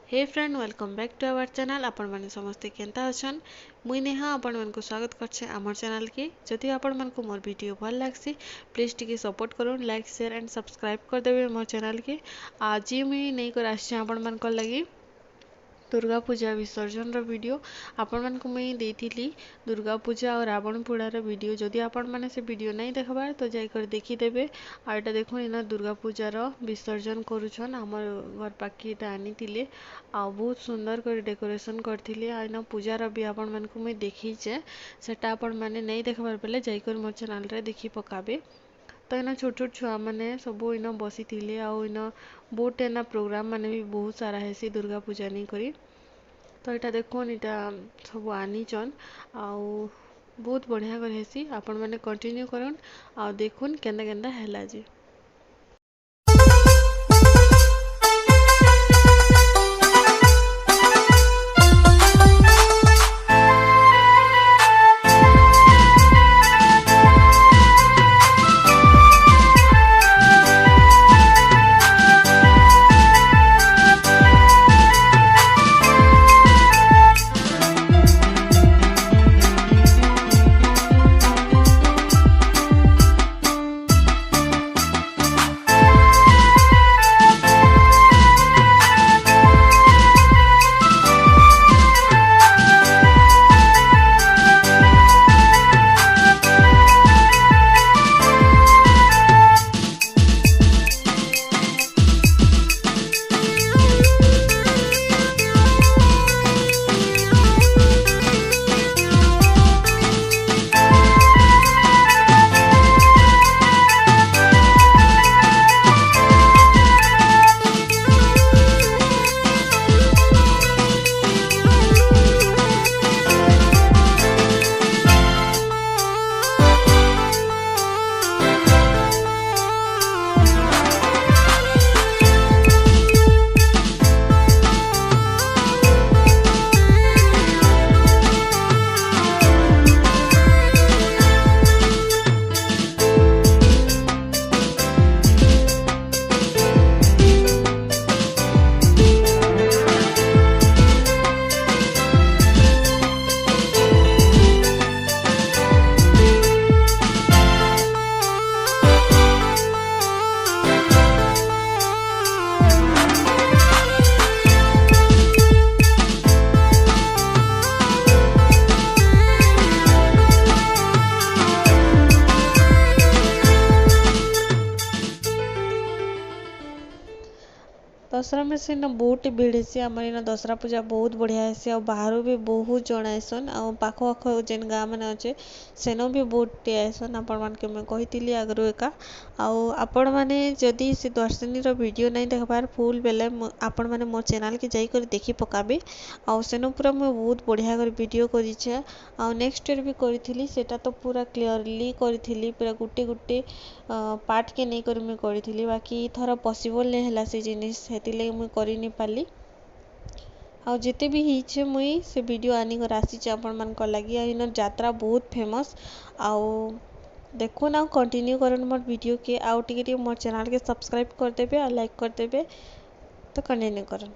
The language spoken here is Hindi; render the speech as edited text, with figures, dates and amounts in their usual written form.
Hey friend welcome back to our channel. आपण माने समस्ते केंता अछन। मुई नेहा आपण मन को स्वागत करछे आमर चैनल के। जदि आपण मन को मोर वीडियो भल लागसी प्लीज टिके सपोर्ट करूँ, लाइक शेयर एंड सब्सक्राइब कर देबे मोर चैनल के। आज मुई नहीं कर आछे आपण मन को लगी दुर्गा पूजा विसर्जन रो वीडियो। आपण मन को मैं देइथिली दुर्गा पूजा और रावण पोड़ार वीडियो। जदि आपण माने से वीडियो नहीं देखबार तो जाकर देखी देबे। आ एटा देखो इना दुर्गा पूजार विसर्जन करूछन हमर घर पाखी एटा आनीथिले आ बहुत सुंदर कर डेकोरेशन करथिले। आ इना पूजार भी आपण मन को मैं देखीचे सेटा आपण माने नहीं देखबार बेले जाकर मोर चैनल रे देखी पकाबे। तो इना छोट छोट छुआ मैंने सब इना बसी थिले आ इना बहुत एना प्रोग्राम माने भी बहुत सारा हेसी दुर्गा पूजा नहीं करी। तो यहाँ देखुन यहाँ सब आनीचन आउ बहुत बढ़िया कर हेसी। आपण मैंने कंटिन्यू करन आ देखुन केंदा केंदा हैला जी। दशहरा में से ना बहुत भीड़ हेसी। आम इन दशहरा पूजा बहुत बढ़िया हेसी आ बाहर भी बहुत जन आइसन आ पाख पाख जेन गाँ मैंने अच्छे सेन भी बहुत आइसन। आपण मान के मैं कही आगु एका आपण मैंने जदि से दर्शनी वीडियो नहीं देखबार फुल बेले आपण मैंने मोर चैनल के जाकर देखी पकाबे। आ सेन पूरा मैं बहुत बढ़िया कर वीडियो करिछे आ नेक्स्ट ईयर भी करी सेटा तो पूरा क्लियरली करी पूरा गुटे गुटे पार्ट के नहीं कर मैं करी। बाकी थोड़ा पॉसिबल नहीं है से जिनिस हेतिले मुई करि नि पाली। आ जिते भी हिचे मुई से वीडियो आनी कर आसी आपण मन को लगी। इन यात्रा बहुत फेमस आउ देखो ना कंटिन्यू करन मोर वीडियो के आउ टिके मोर चैनल के सब्सक्राइब कर देबे और लाइक कर देबे। तो कंटिन्यू करन।